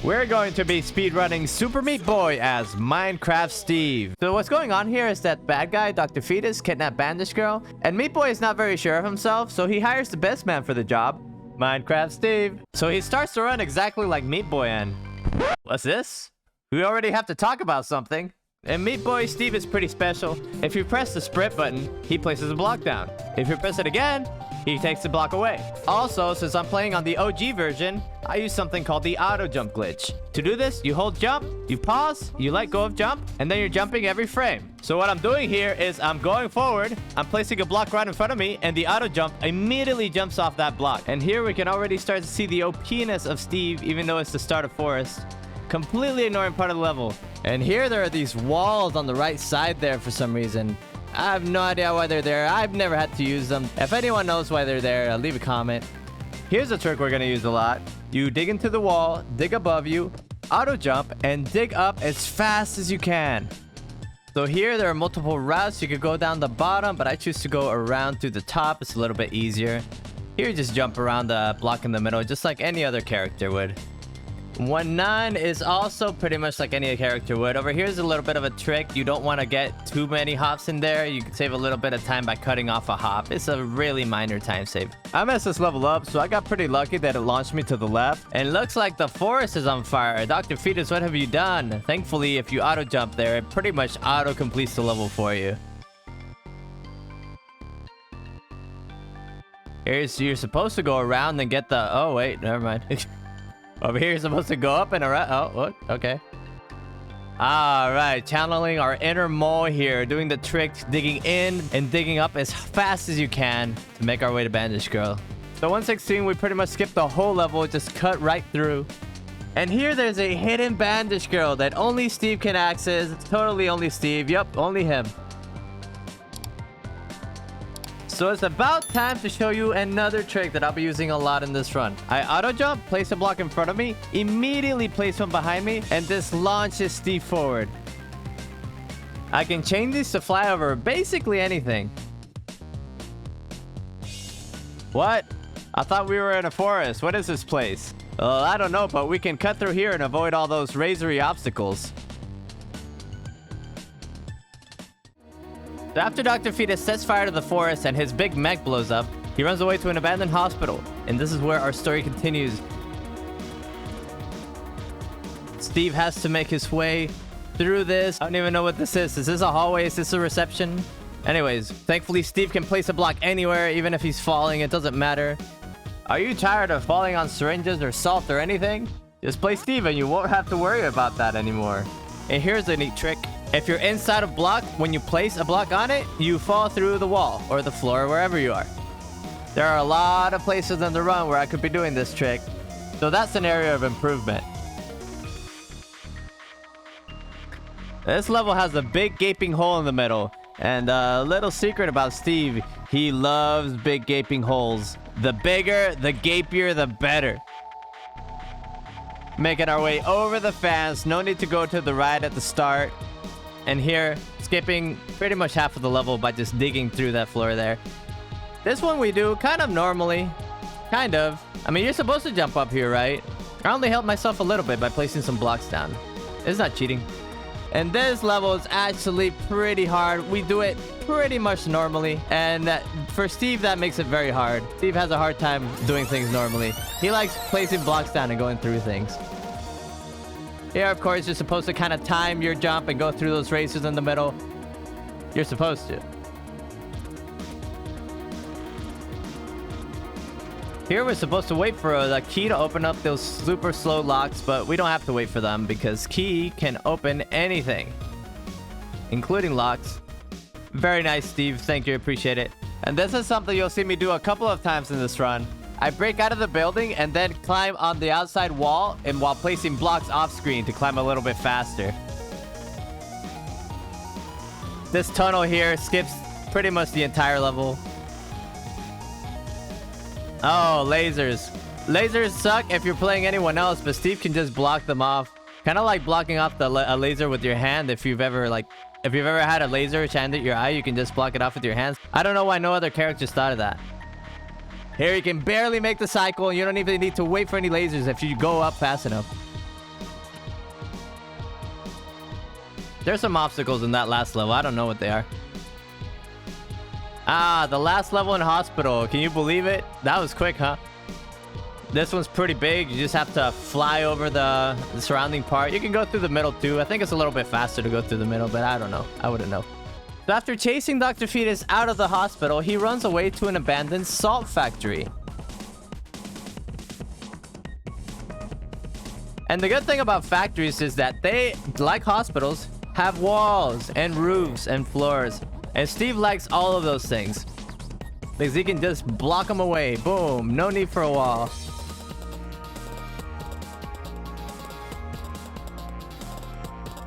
We're going to be speedrunning Super Meat Boy as Minecraft Steve. So what's going on here is that bad guy, Dr. Fetus, kidnapped Bandage Girl, and Meat Boy is not very sure of himself, so he hires the best man for the job, Minecraft Steve. So he starts to run exactly like Meat Boy and... What's this? We already have to talk about something. And Meat Boy Steve is pretty special. If you press the sprint button, he places a block down. If you press it again, he takes the block away. Also, since I'm playing on the OG version, I use something called the auto jump glitch. To do this, you hold jump, you pause, you let go of jump, and then you're jumping every frame. So what I'm doing here is I'm going forward, I'm placing a block right in front of me, and the auto jump immediately jumps off that block. And here we can already start to see the OP-ness of Steve, even though it's the start of Forest. Completely ignoring part of the level. And here there are these walls on the right side there for some reason. I have no idea why they're there. I've never had to use them. If anyone knows why they're there, leave a comment. Here's a trick we're going to use a lot. You dig into the wall, dig above you, auto jump, and dig up as fast as you can. So here there are multiple routes. You could go down the bottom, but I choose to go around to the top. It's a little bit easier. Here you just jump around the block in the middle, just like any other character would. 1-9 is also pretty much like any character would. Over here's a little bit of a trick. You don't want to get too many hops in there. You can save a little bit of time by cutting off a hop. It's a really minor time save. I messed this level up, so I got pretty lucky that it launched me to the left. And looks like the forest is on fire. Dr. Fetus, what have you done? Thankfully, if you auto jump there, it pretty much auto completes the level for you. You're supposed to go around and get the... Oh, wait, never mind. Over here, you're supposed to go up and around. Oh, what? Okay. All right, channeling our inner mole here, doing the trick, digging in and digging up as fast as you can to make our way to Bandage Girl. So 116, we pretty much skipped the whole level, just cut right through. And here there's a hidden Bandage Girl that only Steve can access. It's totally only Steve. Yup, only him. So it's about time to show you another trick that I'll be using a lot in this run. I auto jump, place a block in front of me, immediately place one behind me, and this launches Steve forward. I can change these to fly over basically anything. What? I thought we were in a forest. What is this place? I don't know, but we can cut through here and avoid all those razory obstacles. So after Dr. Fetus sets fire to the forest and his big mech blows up, he runs away to an abandoned hospital. And this is where our story continues. Steve has to make his way through this. I don't even know what this is. Is this a hallway? Is this a reception? Anyways, thankfully Steve can place a block anywhere, even if he's falling. It doesn't matter. Are you tired of falling on syringes or salt or anything? Just play Steve and you won't have to worry about that anymore. And here's a neat trick. If you're inside a block, when you place a block on it, you fall through the wall or the floor, wherever you are. There are a lot of places in the run where I could be doing this trick. So that's an area of improvement. This level has a big gaping hole in the middle. And a little secret about Steve, he loves big gaping holes. The bigger, the gapier, the better. Making our way over the fence. No need to go to the right at the start. And here, skipping pretty much half of the level by just digging through that floor there. This one we do kind of normally. Kind of. I mean, you're supposed to jump up here, right? I only helped myself a little bit by placing some blocks down. It's not cheating. And this level is actually pretty hard. We do it pretty much normally. And for Steve, that makes it very hard. Steve has a hard time doing things normally. He likes placing blocks down and going through things. Here, of course, you're supposed to kind of time your jump and go through those races in the middle. You're supposed to. Here, we're supposed to wait for the key to open up those super slow locks, but we don't have to wait for them because key can open anything, including locks. Very nice, Steve. Thank you. Appreciate it. And this is something you'll see me do a couple of times in this run. I break out of the building and then climb on the outside wall and while placing blocks off screen to climb a little bit faster. This tunnel here skips pretty much the entire level. Oh, lasers. Lasers suck if you're playing anyone else, but Steve can just block them off. Kind of like blocking off a laser with your hand. If you've ever had a laser shined at your eye, you can just block it off with your hands. I don't know why no other characters thought of that. Here you can barely make the cycle and you don't even need to wait for any lasers if you go up fast enough. There's some obstacles in that last level. I don't know what they are. Ah, the last level in hospital. Can you believe it? That was quick, huh? This one's pretty big. You just have to fly over the surrounding part. You can go through the middle too. I think it's a little bit faster to go through the middle, but I don't know. I wouldn't know. So after chasing Dr. Fetus out of the hospital, he runs away to an abandoned salt factory. And the good thing about factories is that they, like hospitals, have walls and roofs and floors. And Steve likes all of those things, because he can just block them away. Boom. No need for a wall.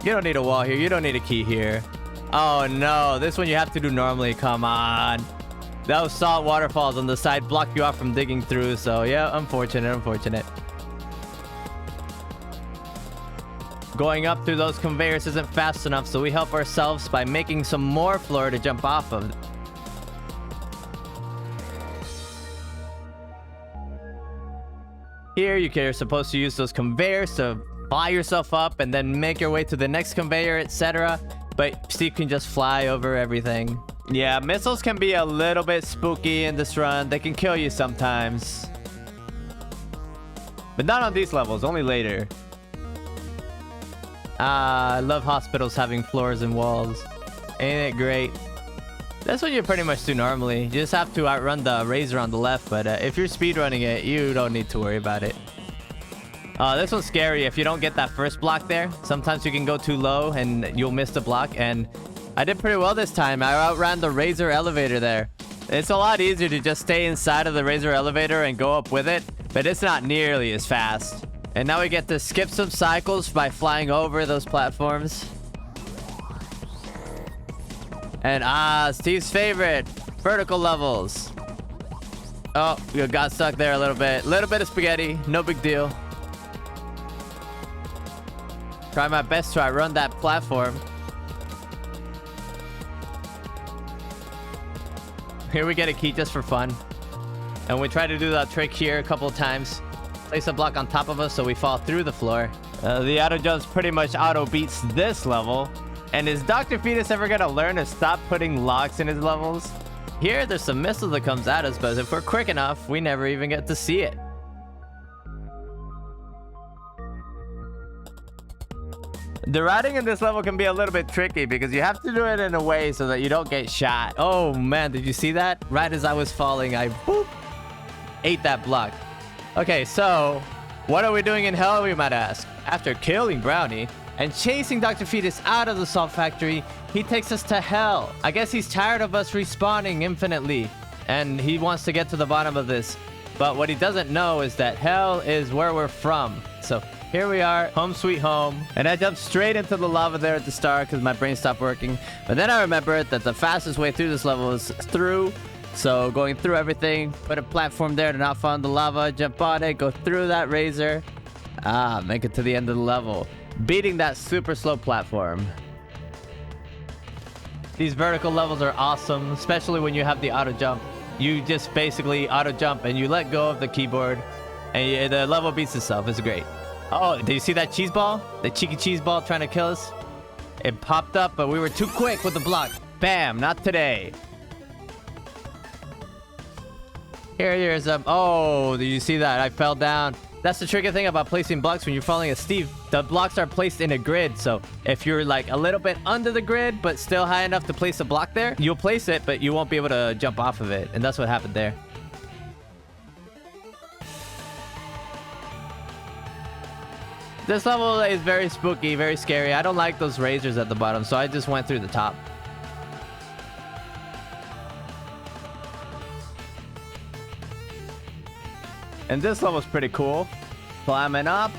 You don't need a wall here. You don't need a key here. Oh no, this one you have to do normally. Come on. Those salt waterfalls on the side block you off from digging through. So yeah, unfortunate. Going up through those conveyors isn't fast enough, so we help ourselves by making some more floor to jump off of. Here you're supposed to use those conveyors to fly yourself up and then make your way to the next conveyor, etc. But Steve can just fly over everything. Yeah, missiles can be a little bit spooky in this run. They can kill you sometimes. But not on these levels, only later. I love hospitals having floors and walls. Ain't it great? That's what you pretty much do normally. You just have to outrun the razor on the left, but if you're speedrunning it, you don't need to worry about it. This one's scary. If you don't get that first block there, sometimes you can go too low and you'll miss the block. And I did pretty well this time. I outran the razor elevator there. It's a lot easier to just stay inside of the razor elevator and go up with it, but it's not nearly as fast. And now we get to skip some cycles by flying over those platforms. And Steve's favorite, vertical levels. Oh, we got stuck there a little bit. Little bit of spaghetti, no big deal. Try my best to outrun that platform. Here we get a key just for fun. And we try to do that trick here a couple of times. Place a block on top of us so we fall through the floor. The auto jumps pretty much auto beats this level. And is Dr. Fetus ever gonna learn to stop putting locks in his levels? Here, there's some missile that comes at us, but if we're quick enough, we never even get to see it. The routing in this level can be a little bit tricky because you have to do it in a way so that you don't get shot. Oh man, did you see that? Right as I was falling, I boop, ate that block. Okay, so what are we doing in hell, we might ask? After killing Brownie and chasing Dr. Fetus out of the salt factory, he takes us to hell. I guess he's tired of us respawning infinitely and he wants to get to the bottom of this. But what he doesn't know is that hell is where we're from. So here we are, home sweet home. And I jumped straight into the lava there at the start because my brain stopped working. But then I remembered that the fastest way through this level is through. So going through everything, put a platform there to not fall in the lava, jump on it, go through that razor. Make it to the end of the level. Beating that super slow platform. These vertical levels are awesome, especially when you have the auto jump. You just basically auto jump and you let go of the keyboard and the level beats itself. It's great. Oh, did you see that cheese ball? The cheeky cheese ball trying to kill us? It popped up, but we were too quick with the block. Bam, not today. Here's oh, did you see that? I fell down. That's the tricky thing about placing blocks when you're falling as Steve. The blocks are placed in a grid, so if you're like a little bit under the grid but still high enough to place a block there, you'll place it, but you won't be able to jump off of it. And that's what happened there. This level is very spooky, very scary. I don't like those razors at the bottom, so I just went through the top. And this level's pretty cool. Climbing up,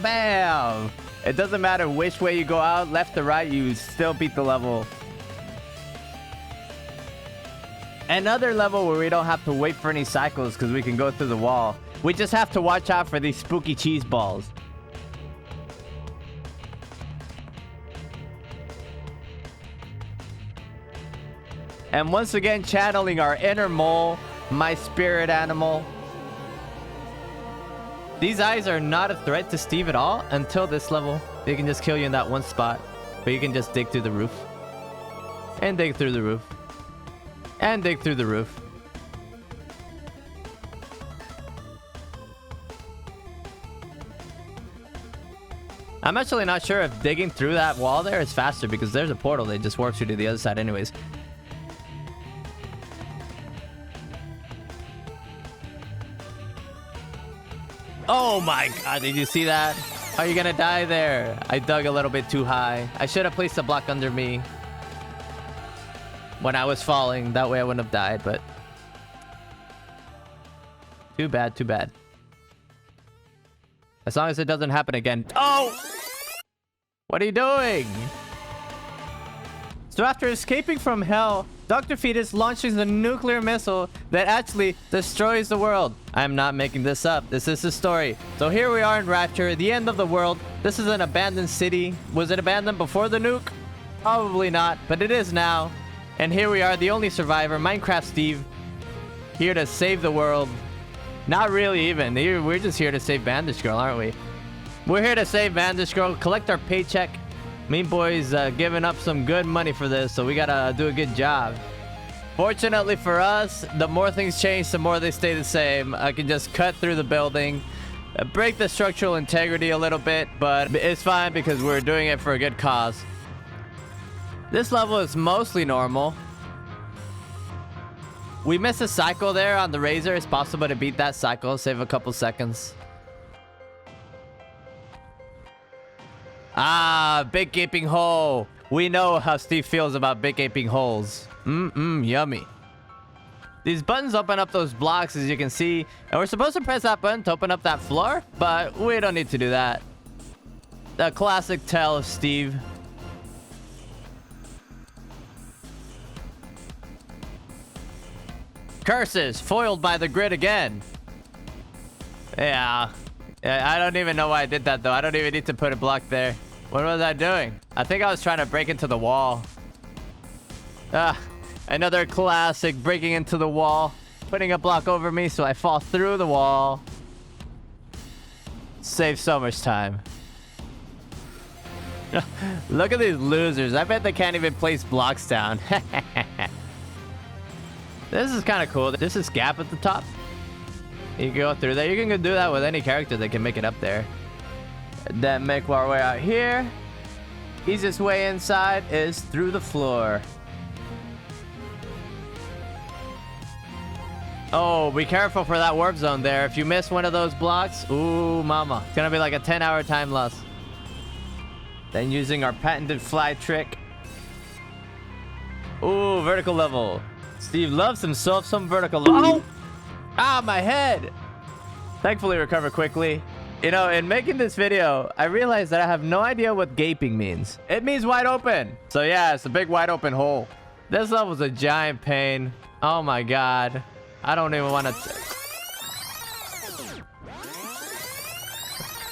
bam! It doesn't matter which way you go out, left or right, you still beat the level. Another level where we don't have to wait for any cycles because we can go through the wall. We just have to watch out for these spooky cheese balls. And once again, channeling our inner mole, my spirit animal. These eyes are not a threat to Steve at all until this level. They can just kill you in that one spot. But But you can just dig through the roof. And dig through the roof. And dig through the roof. I'm actually not sure if digging through that wall there is faster because there's a portal that just warps you to the other side anyways. Oh my god, did you see that? Are you gonna die there? I dug a little bit too high. I should have placed a block under me when I was falling. That way I wouldn't have died, but... Too bad, too bad. As long as it doesn't happen again. Oh! What are you doing? So after escaping from hell, Dr. Fetus launches a nuclear missile that actually destroys the world. I'm not making this up. This is the story. So here we are in Rapture, the end of the world. This is an abandoned city. Was it abandoned before the nuke? Probably not, but it is now. And here we are, the only survivor, Minecraft Steve, here to save the world. Not really even. We're just here to save Bandage Girl, aren't we? We're here to save Bandage Girl, collect our paycheck. Mean Boy's giving up some good money for this, so we gotta do a good job. Fortunately for us, the more things change, the more they stay the same. I can just cut through the building, break the structural integrity a little bit, but it's fine because we're doing it for a good cause. This level is mostly normal. We missed a cycle there on the Razor. It's possible to beat that cycle, save a couple seconds. Ah, big gaping hole. We know how Steve feels about big gaping holes. Yummy. These buttons open up those blocks, as you can see. And we're supposed to press that button to open up that floor, but we don't need to do that. The classic tale of Steve. Curses, foiled by the grid again. Yeah. I don't even know why I did that, though. I don't even need to put a block there. What was I doing? I think I was trying to break into the wall. Another classic, breaking into the wall. Putting a block over me so I fall through the wall. Save so much time. Look at these losers. I bet they can't even place blocks down. This is kind of cool. This is gap at the top. You can go through there. You can do that with any character that can make it up there. Then make our way out here. Easiest way inside is through the floor. Oh, be careful for that warp zone there. If you miss one of those blocks, ooh, mama. It's gonna be like a 10-hour time loss. Then using our patented fly trick. Ooh, vertical level. Steve loves himself some vertical level. Oh! Ah, my head! Thankfully recover quickly. You know, in making this video, I realized that I have no idea what gaping means. It means wide open. So yeah, it's a big wide open hole. This level's a giant pain. Oh my god. I don't even want to...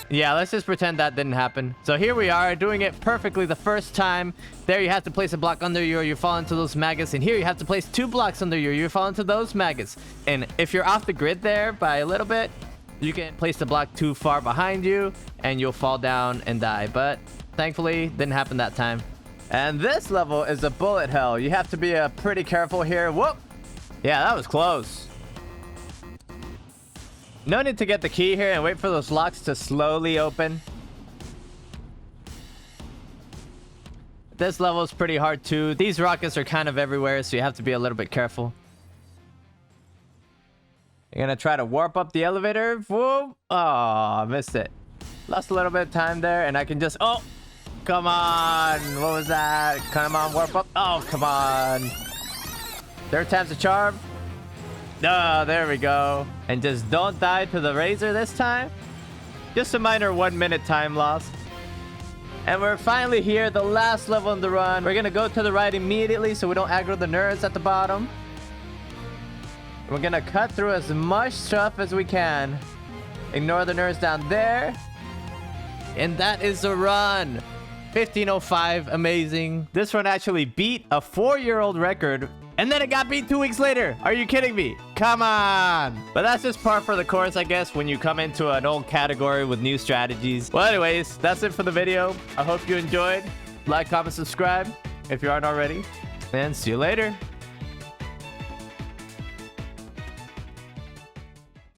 Yeah, let's just pretend that didn't happen. So here we are, doing it perfectly the first time. There you have to place a block under you or you fall into those maggots. And here you have to place 2 blocks under you or you fall into those maggots. And if you're off the grid there by a little bit, you can place the block too far behind you and you'll fall down and die. But thankfully, didn't happen that time. And this level is a bullet hell. You have to be pretty careful here. Whoop! Yeah, that was close. No need to get the key here and wait for those locks to slowly open. This level is pretty hard too. These rockets are kind of everywhere, so you have to be a little bit careful. You're gonna try to warp up the elevator. Whoop! Oh, missed it. Lost a little bit of time there, and I can just... Oh! Come on! What was that? Come on, warp up. Oh, come on. 3rd time's a charm. Oh, there we go. And just don't die to the Razor this time. Just a minor 1-minute time loss. And we're finally here, the last level in the run. We're gonna go to the right immediately so we don't aggro the nerds at the bottom. We're gonna cut through as much stuff as we can. Ignore the nerds down there. And that is the run. 15:05, amazing. This run actually beat a 4-year-old record. And then it got beat 2 weeks later. Are you kidding me? Come on. But that's just par for the course, I guess, when you come into an old category with new strategies. Well, anyways, that's it for the video. I hope you enjoyed. Like, comment, subscribe if you aren't already. And see you later.